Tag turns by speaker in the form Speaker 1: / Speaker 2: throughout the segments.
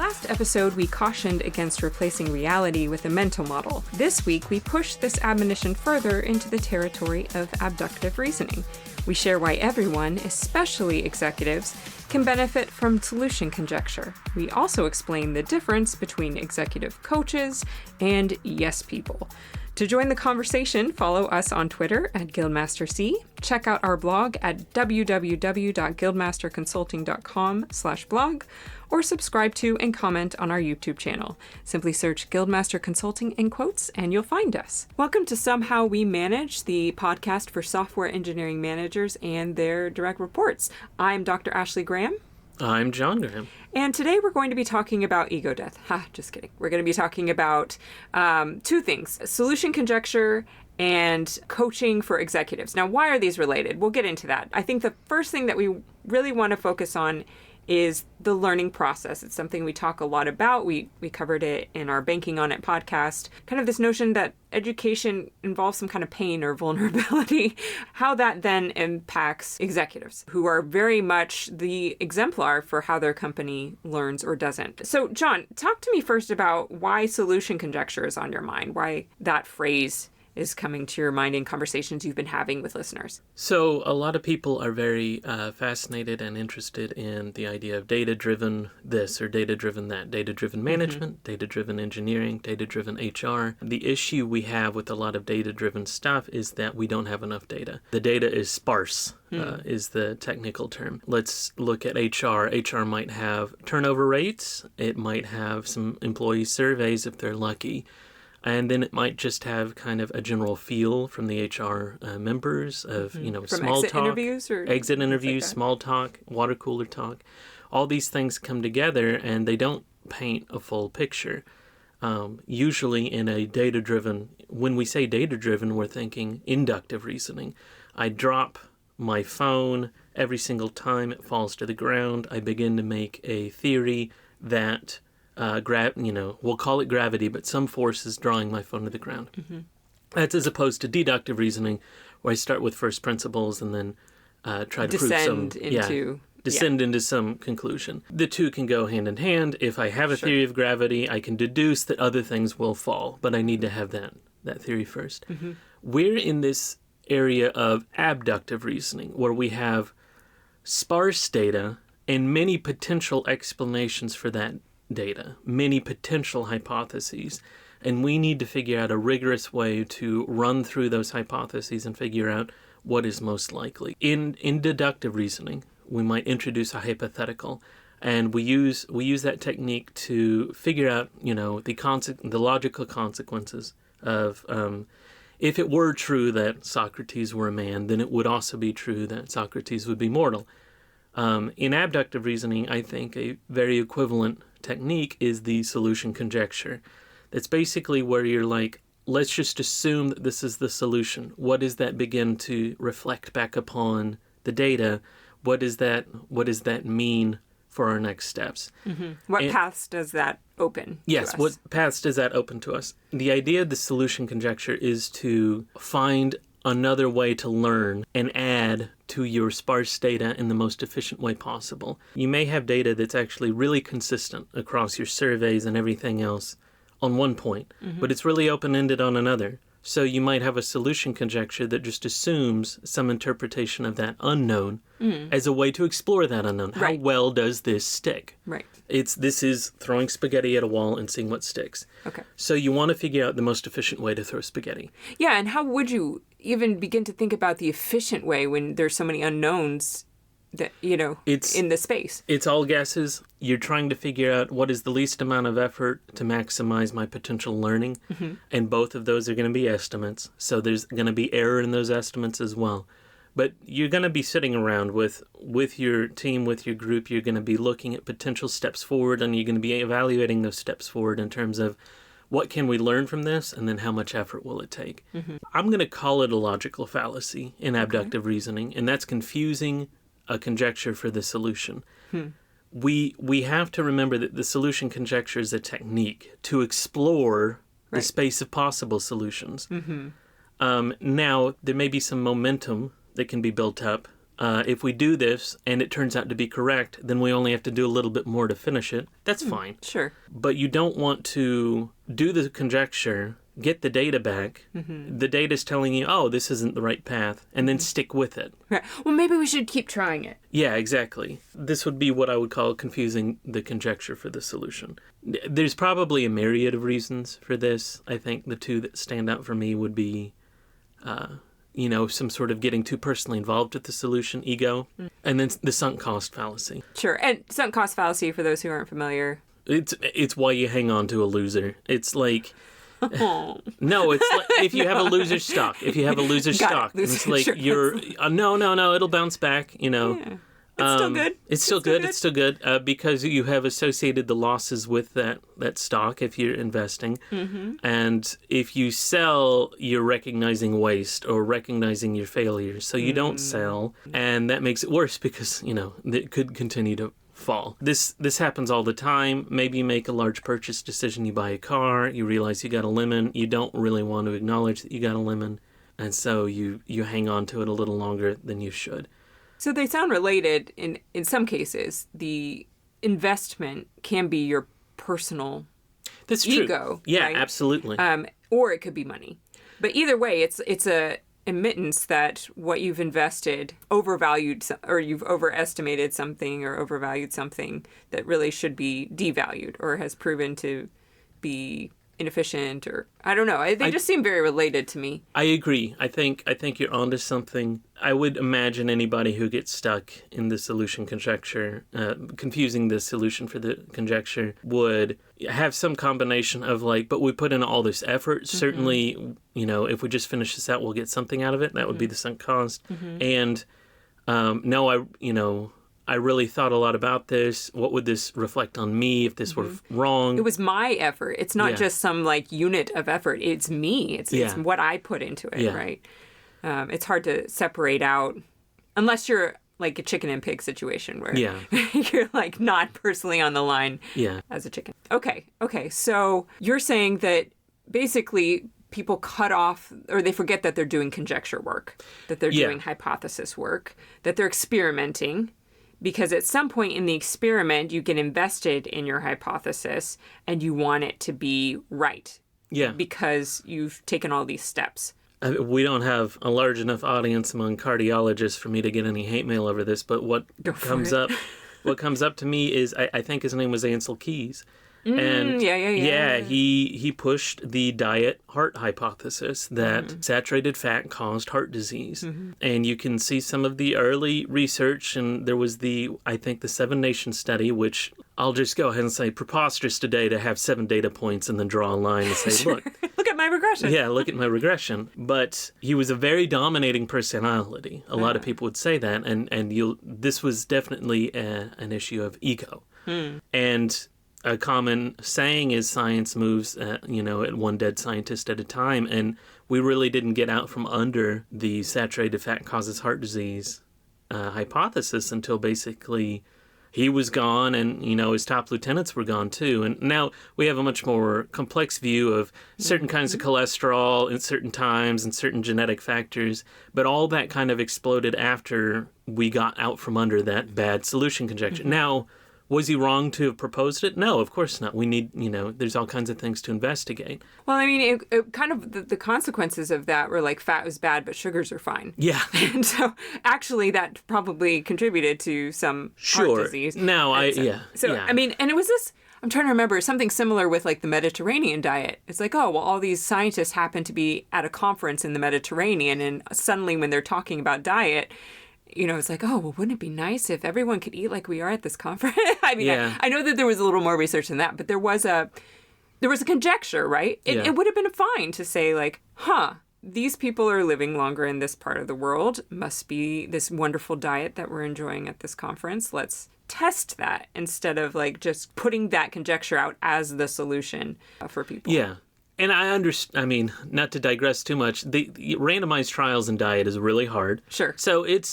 Speaker 1: Last episode, we cautioned against replacing reality with a mental model. This week, we push this admonition further into the territory of abductive reasoning. We share why everyone, especially executives, can benefit from solution conjecture. We also explain the difference between executive coaches and yes people. To join the conversation, follow us on Twitter at GuildmasterC. Check out our blog at www.guildmasterconsulting.com/blog, or subscribe to and comment on our YouTube channel. Simply search Guildmaster Consulting in quotes and you'll find us. Welcome to Somehow We Manage, the podcast for software engineering managers and their direct reports. I'm Dr. Ashley Graham.
Speaker 2: I'm John Graham.
Speaker 1: And today we're going to be talking about ego death. Just kidding. We're going to be talking about two things: solution conjecture and coaching for executives. Now, why are these related? We'll get into that. I think the first thing that we really want to focus on is the learning process. It's something we talk a lot about. We covered it in our Banking on It podcast. Kind of this notion that education involves some kind of pain or vulnerability, how that then impacts executives who are very much the exemplar for how their company learns or doesn't. So, John, talk to me first about why solution conjecture is on your mind, why that phrase is coming to your mind in conversations you've been having with listeners.
Speaker 2: So a lot of people are very fascinated and interested in the idea of data-driven this or data-driven that, data-driven management, data-driven engineering, data-driven HR. The issue we have with a lot of data-driven stuff is that we don't have enough data. The data is sparse, is the technical term. Let's look at HR. HR might have turnover rates. It might have some employee surveys if they're lucky. And then it might just have kind of a general feel from the HR members of,
Speaker 1: From
Speaker 2: small
Speaker 1: exit
Speaker 2: talk,
Speaker 1: interviews or
Speaker 2: exit interviews,
Speaker 1: like
Speaker 2: small talk, water cooler talk. All these things come together and they don't paint a full picture. Usually in a data-driven, when we say data-driven, we're thinking inductive reasoning. I drop my phone every single time it falls to the ground. I begin to make a theory that we'll call it gravity, but some force is drawing my phone to the ground. That's as opposed to deductive reasoning, where I start with first principles and then try to
Speaker 1: descend
Speaker 2: into some conclusion. The two can go hand in hand. If I have a theory of gravity, I can deduce that other things will fall, but I need to have that theory first. We're in this area of abductive reasoning, where we have sparse data and many potential explanations for that data, many potential hypotheses, and we need to figure out a rigorous way to run through those hypotheses and figure out what is most likely. In deductive reasoning, we might introduce a hypothetical, and we use that technique to figure out, the logical consequences of if it were true that Socrates were a man, then it would also be true that Socrates would be mortal. In abductive reasoning, I think a very equivalent technique is the solution conjecture. That's basically where you're like, let's just assume that this is the solution. What does that begin to reflect back upon the data? What does that mean for our next steps?
Speaker 1: What paths does that open to us?
Speaker 2: What paths does that open to us? The idea of the solution conjecture is to find another way to learn and add to your sparse data in the most efficient way possible. You may have data that's actually really consistent across your surveys and everything else on one point, but it's really open-ended on another. So you might have a solution conjecture that just assumes some interpretation of that unknown as a way to explore that unknown. How well does this stick?
Speaker 1: Right.
Speaker 2: This is throwing spaghetti at a wall and seeing what sticks. Okay. So you want to figure out the most efficient way to throw spaghetti.
Speaker 1: Yeah, and how would you even begin to think about the efficient way when there's so many unknowns that, in the space?
Speaker 2: It's all guesses. You're trying to figure out what is the least amount of effort to maximize my potential learning. And both of those are going to be estimates. So there's going to be error in those estimates as well. But you're going to be sitting around with your team, with your group. You're going to be looking at potential steps forward, and you're going to be evaluating those steps forward in terms of what can we learn from this, and then how much effort will it take. I'm going to call it a logical fallacy in abductive reasoning, and that's confusing a conjecture for the solution. We have to remember that the solution conjecture is a technique to explore the space of possible solutions. Now, there may be some momentum that can be built up if we do this and it turns out to be correct, then we only have to do a little bit more to finish it. That's fine.
Speaker 1: Sure.
Speaker 2: But you don't want to do the conjecture, get the data back. The data's telling you, oh, this isn't the right path, and then stick with it.
Speaker 1: Right. Well, maybe we should keep trying it.
Speaker 2: Yeah, exactly. This would be what I would call confusing the conjecture for the solution. There's probably a myriad of reasons for this. I think the two that stand out for me would be, some sort of getting too personally involved with the solution, ego, and then the sunk cost fallacy.
Speaker 1: Sure. And sunk cost fallacy, for those who aren't familiar.
Speaker 2: It's why you hang on to a loser. It's like... No, it's like if you have a loser stock. If you have a loser stock, it's like sure. You're no, it'll bounce back.
Speaker 1: Yeah. It's still good.
Speaker 2: It's still good because you have associated the losses with that stock if you're investing, and if you sell, you're recognizing waste or recognizing your failures. So you don't sell, and that makes it worse because it could continue to fall. This happens all the time. Maybe you make a large purchase decision, you buy a car, you realize you got a lemon, you don't really want to acknowledge that you got a lemon, and so you hang on to it a little longer than you should.
Speaker 1: So they sound related in some cases. The investment can be your personal
Speaker 2: That's
Speaker 1: ego.
Speaker 2: True. Yeah,
Speaker 1: right?
Speaker 2: Absolutely.
Speaker 1: Or it could be money. But either way, it's a admittance that what you've invested overvalued or you've overestimated something or overvalued something that really should be devalued or has proven to be inefficient or I don't know. They just seem very related to me.
Speaker 2: I agree. I think you're onto something. I would imagine anybody who gets stuck in the solution conjecture, confusing the solution for the conjecture, would have some combination of but we put in all this effort. Certainly, if we just finish this out, we'll get something out of it. That would be the sunk cost. And I really thought a lot about this. What would this reflect on me if this were wrong?
Speaker 1: It was my effort. It's not just some unit of effort. It's me. It's what I put into it, right? It's hard to separate out unless you're like a chicken and pig situation where you're not personally on the line as a chicken. Okay. So you're saying that basically people cut off or they forget that they're doing conjecture work, that they're doing hypothesis work, that they're experimenting. Because at some point in the experiment, you get invested in your hypothesis and you want it to be right. Yeah. Because you've taken all these steps.
Speaker 2: We don't have a large enough audience among cardiologists for me to get any hate mail over this, but what comes up to me is, I think his name was Ansel Keys. And he pushed the diet heart hypothesis that saturated fat caused heart disease. And you can see some of the early research, and there was the 7 Nations study, which I'll just go ahead and say preposterous today to have 7 data points and then draw a line and say, look
Speaker 1: at my regression.
Speaker 2: Yeah, look at my regression. But he was a very dominating personality. A lot of people would say that, and this was definitely an issue of ego. And a common saying is science moves, at one dead scientist at a time. And we really didn't get out from under the saturated fat causes heart disease hypothesis until basically he was gone and, his top lieutenants were gone too. And now we have a much more complex view of certain kinds of cholesterol at certain times and certain genetic factors. But all that kind of exploded after we got out from under that bad solution conjecture. Now, was he wrong to have proposed it? No, of course not. We need, there's all kinds of things to investigate.
Speaker 1: Well, I mean, it kind of the consequences of that were fat was bad, but sugars are fine.
Speaker 2: Yeah.
Speaker 1: And so actually that probably contributed to some heart disease.
Speaker 2: No,
Speaker 1: I mean, and it was this, I'm trying to remember something similar with the Mediterranean diet. It's all these scientists happen to be at a conference in the Mediterranean, and suddenly when they're talking about diet, it's wouldn't it be nice if everyone could eat like we are at this conference? I mean, I know that there was a little more research than that, but there was a conjecture, right? It would have been fine to say these people are living longer in this part of the world. Must be this wonderful diet that we're enjoying at this conference. Let's test that instead of just putting that conjecture out as the solution for people.
Speaker 2: Yeah. And I understand, I mean, not to digress too much, the randomized trials in diet is really hard.
Speaker 1: Sure.
Speaker 2: So it's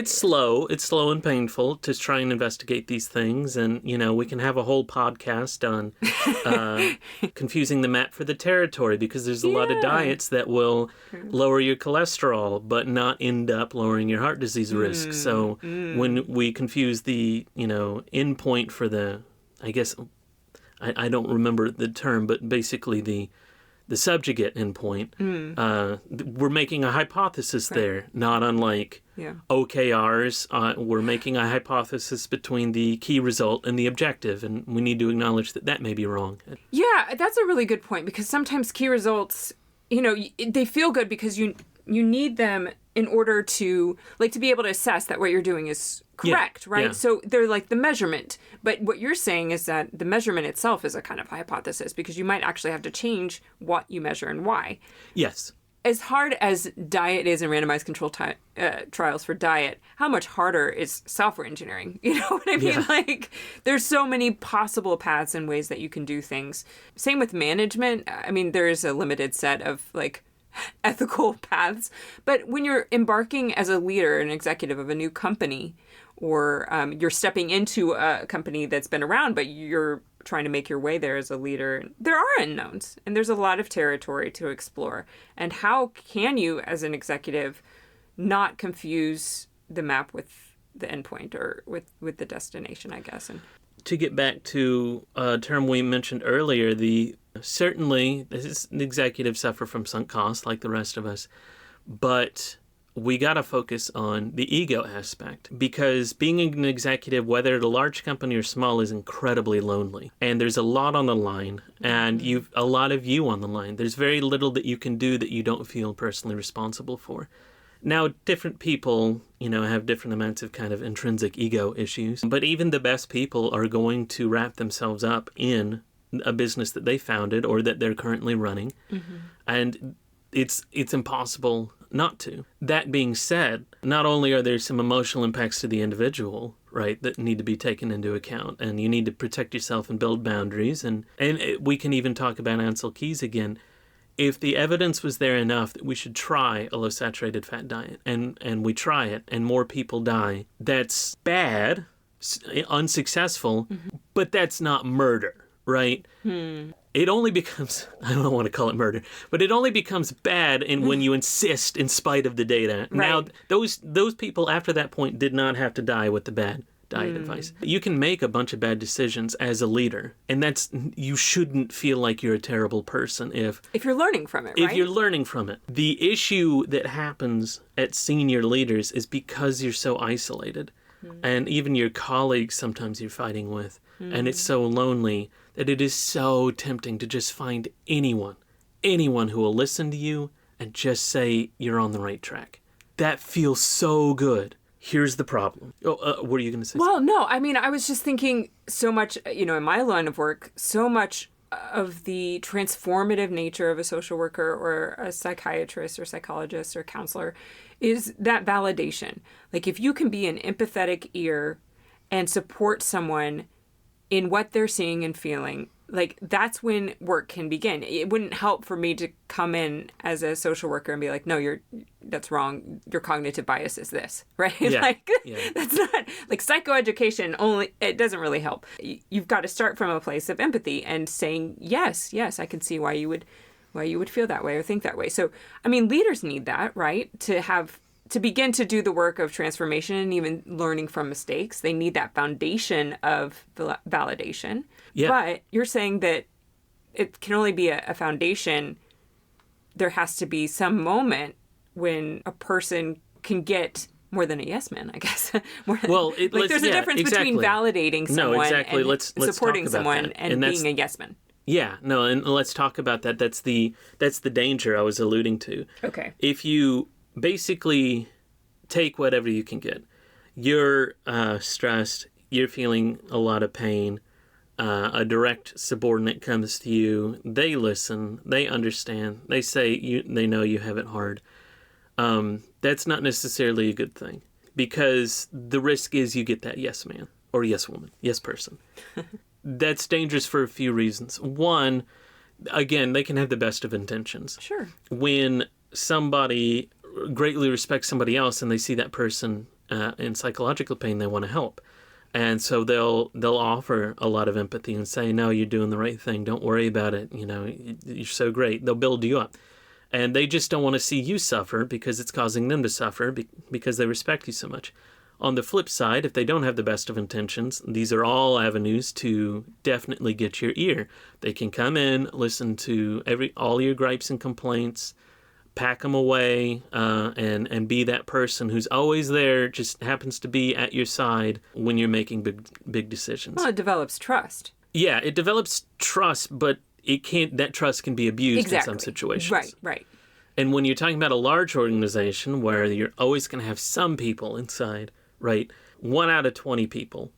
Speaker 2: slow. It's slow and painful to try and investigate these things. And, we can have a whole podcast on confusing the map for the territory, because there's a lot of diets that will lower your cholesterol but not end up lowering your heart disease risk. So when we confuse the, endpoint for the, I guess, I don't remember the term, but basically the subjugate endpoint, we're making a hypothesis there, not unlike OKRs. We're making a hypothesis between the key result and the objective, and we need to acknowledge that may be wrong.
Speaker 1: Yeah, that's a really good point, because sometimes key results, they feel good because you need them in order to be able to assess that what you're doing is correct, right?
Speaker 2: Yeah.
Speaker 1: So they're like the measurement. But what you're saying is that the measurement itself is a kind of hypothesis, because you might actually have to change what you measure and why.
Speaker 2: Yes.
Speaker 1: As hard as diet is and randomized control trials for diet, how much harder is software engineering? You know what I mean?
Speaker 2: Yeah.
Speaker 1: There's so many possible paths and ways that you can do things. Same with management. I mean, there is a limited set of ethical paths. But when you're embarking as a leader, an executive of a new company, or you're stepping into a company that's been around, but you're trying to make your way there as a leader, there are unknowns, and there's a lot of territory to explore. And how can you, as an executive, not confuse the map with the endpoint or with the destination, I guess? And
Speaker 2: to get back to a term we mentioned earlier, certainly executives suffer from sunk costs like the rest of us, but we got to focus on the ego aspect, because being an executive, whether at a large company or small, is incredibly lonely. And there's a lot on the line, and you've a lot of you on the line. There's very little that you can do that you don't feel personally responsible for. Now, different people, have different amounts of kind of intrinsic ego issues, but even the best people are going to wrap themselves up in a business that they founded or that they're currently running. And it's impossible not to. That being said, not only are there some emotional impacts to the individual, right, that need to be taken into account, and you need to protect yourself and build boundaries, and we can even talk about Ansel Keys again. If the evidence was there enough that we should try a low-saturated fat diet, and we try it, and more people die, that's bad, unsuccessful, but that's not murder, right? It only becomes, I don't want to call it murder, but it only becomes bad when you insist in spite of the data. Right. Now, those people after that point did not have to die with the bad diet advice. You can make a bunch of bad decisions as a leader, and you shouldn't feel like you're a terrible person if
Speaker 1: you're learning from it, right?
Speaker 2: If you're learning from it. The issue that happens at senior leaders is because you're so isolated, and even your colleagues sometimes you're fighting with, and it's so lonely that it is so tempting to just find anyone who will listen to you and just say you're on the right track. That feels so good. Here's the problem. What are you going to say?
Speaker 1: Well, no, I mean, I was just thinking so much, in my line of work, so much of the transformative nature of a social worker or a psychiatrist or psychologist or counselor is that validation. If you can be an empathetic ear and support someone in what they're seeing and feeling, that's when work can begin. It wouldn't help for me to come in as a social worker and be like, no, that's wrong. Your cognitive bias is this, right?
Speaker 2: Yeah.
Speaker 1: That's not psychoeducation only. It doesn't really help. You've got to start from a place of empathy and saying, yes, I can see why you would feel that way or think that way. So, I mean, leaders need that, right? To begin to do the work of transformation and even learning from mistakes, they need that foundation of validation. Yeah. But you're saying that it can only be a foundation. There has to be some moment when a person can get more than a yes man, I guess. There's a difference between validating someone and
Speaker 2: let's
Speaker 1: supporting someone
Speaker 2: that.
Speaker 1: and being a yes man.
Speaker 2: Yeah, no, and let's talk about that. That's the danger I was alluding to.
Speaker 1: Okay.
Speaker 2: If you basically take whatever you can get, you're stressed, you're feeling a lot of pain, a direct subordinate comes to you, they listen, they understand, they say they know you have it hard. That's not necessarily a good thing, because the risk is you get that yes man or yes woman, yes person. That's dangerous for a few reasons. One, Again, they can have the best of intentions.
Speaker 1: Sure.
Speaker 2: When somebody greatly respects somebody else and they see that person in psychological pain, they want to help. And so they'll offer a lot of empathy and say, no, you're doing the right thing. Don't worry about it. You know, you're so great. They'll build you up. And they just don't want to see you suffer because it's causing them to suffer because they respect you so much. On the flip side, if they don't have the best of intentions, these are all avenues to definitely get your ear. They can come in, listen to all your gripes and complaints, pack them away, and be that person who's always there, just happens to be at your side when you're making big decisions.
Speaker 1: Well, it develops trust.
Speaker 2: Yeah, it develops trust, but that trust can be abused in some situations.
Speaker 1: Right.
Speaker 2: And when you're talking about a large organization where you're always going to have some people inside, right? 1 out of 20 people,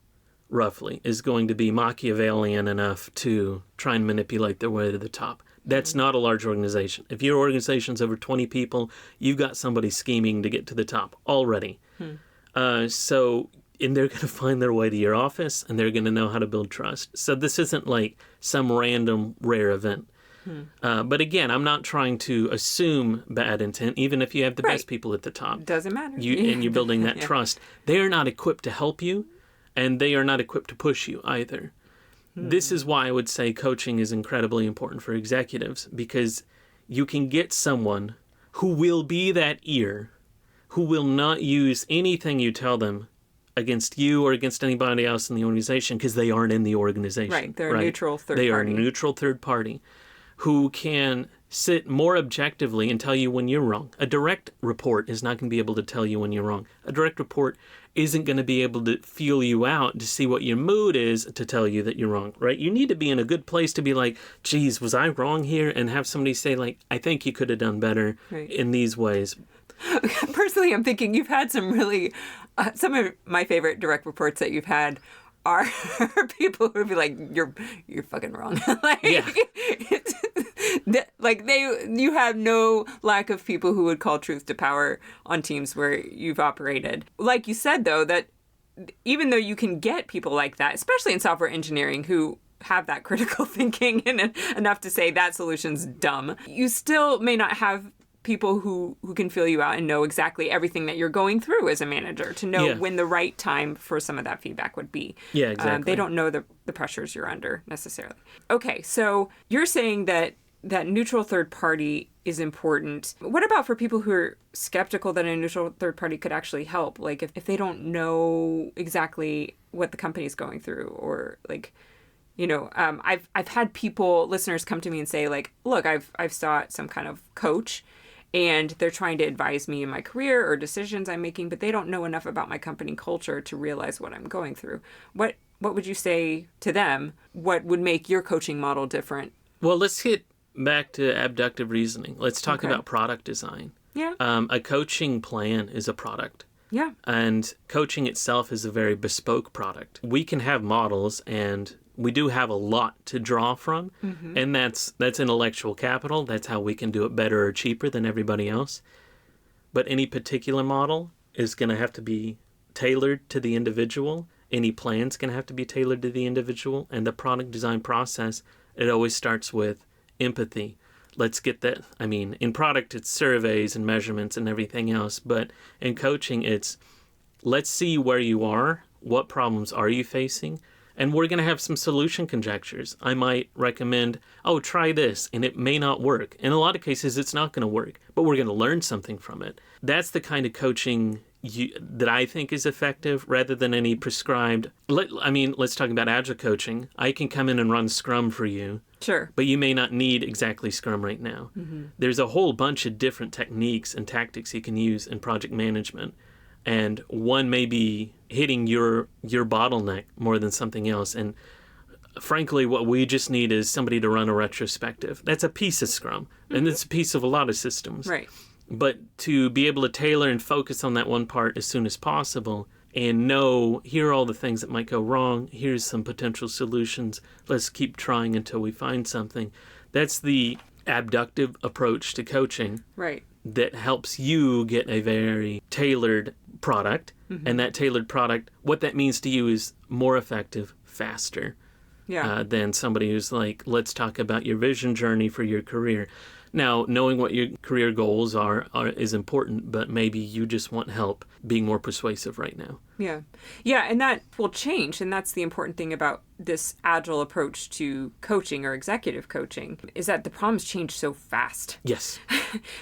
Speaker 2: roughly, is going to be Machiavellian enough to try and manipulate their way to the top. That's not a large organization. If your organization's over 20 people, you've got somebody scheming to get to the top already. And they're going to find their way to your office, and they're going to know how to build trust. So this isn't like some random rare event. But again, I'm not trying to assume bad intent, even if you have the best people at the top.
Speaker 1: Doesn't matter.
Speaker 2: And you're building that trust. They are not equipped to help you, and they are not equipped to push you either. This is why I would say coaching is incredibly important for executives, because you can get someone who will be that ear, who will not use anything you tell them against you or against anybody else in the organization because they aren't in the organization.
Speaker 1: Right, they're a neutral third party.
Speaker 2: They are a neutral third party who can sit more objectively and tell you when you're wrong. A direct report is not going to be able to tell you when you're wrong. A direct report isn't going to be able to feel you out to see what your mood is to tell you that you're wrong, right? You need to be in a good place to be like, geez, was I wrong here? And have somebody say like, I think you could have done better in these ways.
Speaker 1: Personally, I'm thinking you've had some really, some of my favorite direct reports that you've had are people who would be like, you're fucking wrong. You have no lack of people who would call truth to power on teams where you've operated. Like you said, though, that even though you can get people like that, especially in software engineering, who have that critical thinking and enough to say that solution's dumb, you still may not have people who can feel you out and know exactly everything that you're going through as a manager to know when the right time for some of that feedback would be.
Speaker 2: Yeah, exactly.
Speaker 1: They don't know the pressures you're under necessarily. Okay, so you're saying that neutral third party is important. What about for people who are skeptical that a neutral third party could actually help? Like if they don't know exactly what the company's going through, or like, you know, I've had listeners come to me and say like, look, I've sought some kind of coach, and they're trying to advise me in my career or decisions I'm making, but they don't know enough about my company culture to realize what I'm going through. What would you say to them? What would make your coaching model different?
Speaker 2: Well, let's get back to abductive reasoning. Let's talk about product design.
Speaker 1: Yeah.
Speaker 2: A coaching plan is a product.
Speaker 1: Yeah.
Speaker 2: And coaching itself is a very bespoke product. We can have models, and we do have a lot to draw from, and that's intellectual capital. That's how we can do it better or cheaper than everybody else. But any particular model is going to have to be tailored to the individual. Any plan's going to have to be tailored to the individual. And the product design process, it always starts with empathy. Let's get that. I mean, in product, it's surveys and measurements and everything else. But in coaching, it's let's see where you are. What problems are you facing? And we're going to have some solution conjectures. I might recommend, try this, and it may not work. In a lot of cases, it's not going to work, but we're going to learn something from it. That's the kind of coaching that I think is effective rather than any prescribed. Let's talk about Agile coaching. I can come in and run Scrum for you.
Speaker 1: Sure.
Speaker 2: But you may not need exactly Scrum right now. There's a whole bunch of different techniques and tactics you can use in project management. And one may be hitting your bottleneck more than something else. And frankly, what we just need is somebody to run a retrospective. That's a piece of Scrum, and it's a piece of a lot of systems.
Speaker 1: Right.
Speaker 2: But to be able to tailor and focus on that one part as soon as possible and know, here are all the things that might go wrong, here's some potential solutions, let's keep trying until we find something. That's the abductive approach to coaching.
Speaker 1: Right.
Speaker 2: That helps you get a very tailored product. And that tailored product, what that means to you is more effective, faster. than somebody who's like, let's talk about your vision journey for your career. Now, knowing what your career goals are is important, but maybe you just want help being more persuasive right now.
Speaker 1: Yeah. Yeah, and that will change. And that's the important thing about this agile approach to coaching or executive coaching, is that the problems change so fast.
Speaker 2: Yes.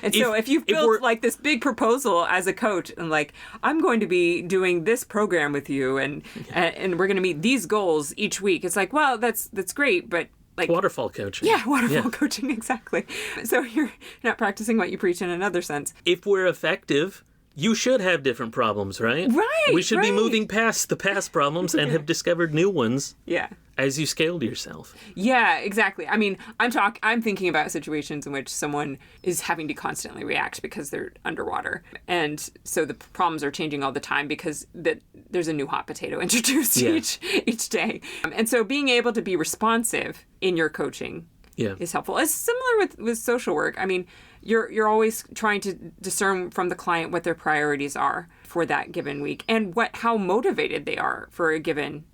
Speaker 1: And so if you've built like this big proposal as a coach and like, I'm going to be doing this program with you and we're going to meet these goals each week. It's like, well, that's great, but like
Speaker 2: waterfall coaching.
Speaker 1: Yeah, waterfall coaching, exactly. So you're not practicing what you preach in another sense.
Speaker 2: If we're effective, you should have different problems, right?
Speaker 1: Right.
Speaker 2: We should be moving past the past problems and have discovered new ones.
Speaker 1: Yeah.
Speaker 2: As you scaled yourself.
Speaker 1: Yeah, exactly. I mean, I'm thinking about situations in which someone is having to constantly react because they're underwater. And so the problems are changing all the time because there's a new hot potato introduced each day. And so being able to be responsive in your coaching is helpful. It's similar with social work. I mean, you're always trying to discern from the client what their priorities are for that given week and how motivated they are for a given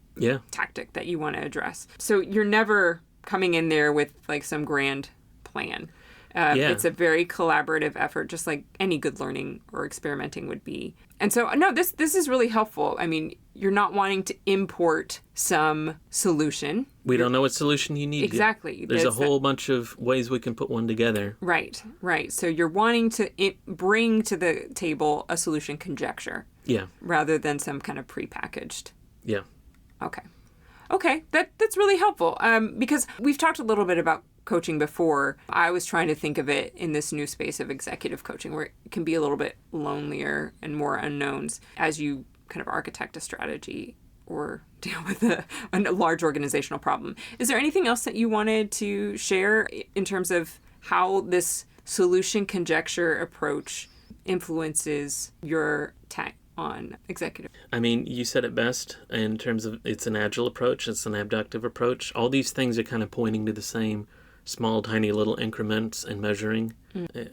Speaker 1: tactic that you want to address. So you're never coming in there with like some grand plan. It's a very collaborative effort, just like any good learning or experimenting would be. And so, no, this is really helpful. I mean, you're not wanting to import some solution.
Speaker 2: We don't know what solution you need.
Speaker 1: Exactly.
Speaker 2: There's a whole bunch of ways we can put one together.
Speaker 1: Right. So you're wanting to bring to the table a solution conjecture.
Speaker 2: Yeah.
Speaker 1: Rather than some kind of prepackaged.
Speaker 2: Yeah.
Speaker 1: Okay. That's really helpful. Because we've talked a little bit about coaching before. I was trying to think of it in this new space of executive coaching where it can be a little bit lonelier and more unknowns as you kind of architect a strategy or deal with a large organizational problem. Is there anything else that you wanted to share in terms of how this solution conjecture approach influences your tech on executive?
Speaker 2: I mean, you said it best in terms of it's an agile approach, it's an abductive approach. All these things are kind of pointing to the same small, tiny little increments and measuring,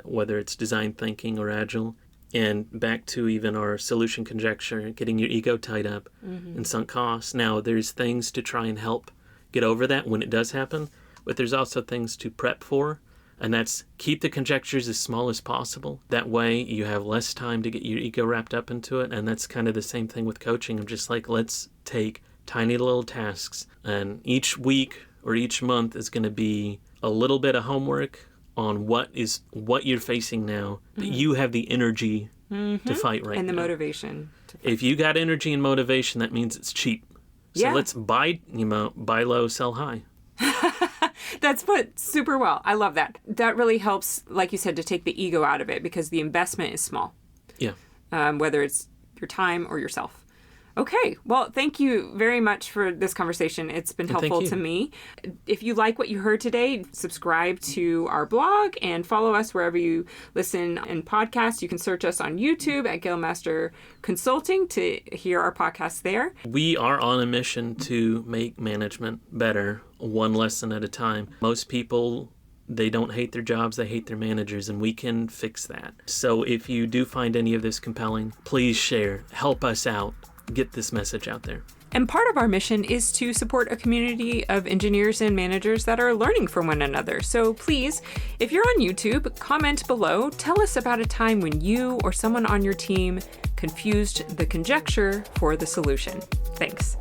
Speaker 2: whether it's design thinking or agile. And back to even our solution conjecture, getting your ego tied up in sunk costs. Now, there's things to try and help get over that when it does happen, but there's also things to prep for, and that's keep the conjectures as small as possible. That way, you have less time to get your ego wrapped up into it, and that's kind of the same thing with coaching. I'm just like, let's take tiny little tasks, and each week or each month is going to be a little bit of homework on what you're facing now, that you have the energy to fight right now.
Speaker 1: And the motivation.
Speaker 2: If you got energy and motivation, that means it's cheap. So let's buy low, sell high.
Speaker 1: That's put super well. I love that. That really helps, like you said, to take the ego out of it because the investment is small.
Speaker 2: Yeah.
Speaker 1: Whether it's your time or yourself. Okay. Well, thank you very much for this conversation. It's been helpful to me. If you like what you heard today, subscribe to our blog and follow us wherever you listen and podcast. You can search us on YouTube at Guildmaster Consulting to hear our podcast there.
Speaker 2: We are on a mission to make management better, one lesson at a time. Most people, they don't hate their jobs, they hate their managers, and we can fix that. So if you do find any of this compelling, please share. Help us out. Get this message out there.
Speaker 1: And part of our mission is to support a community of engineers and managers that are learning from one another. So please, if you're on YouTube, comment below. Tell us about a time when you or someone on your team confused the conjecture for the solution. Thanks.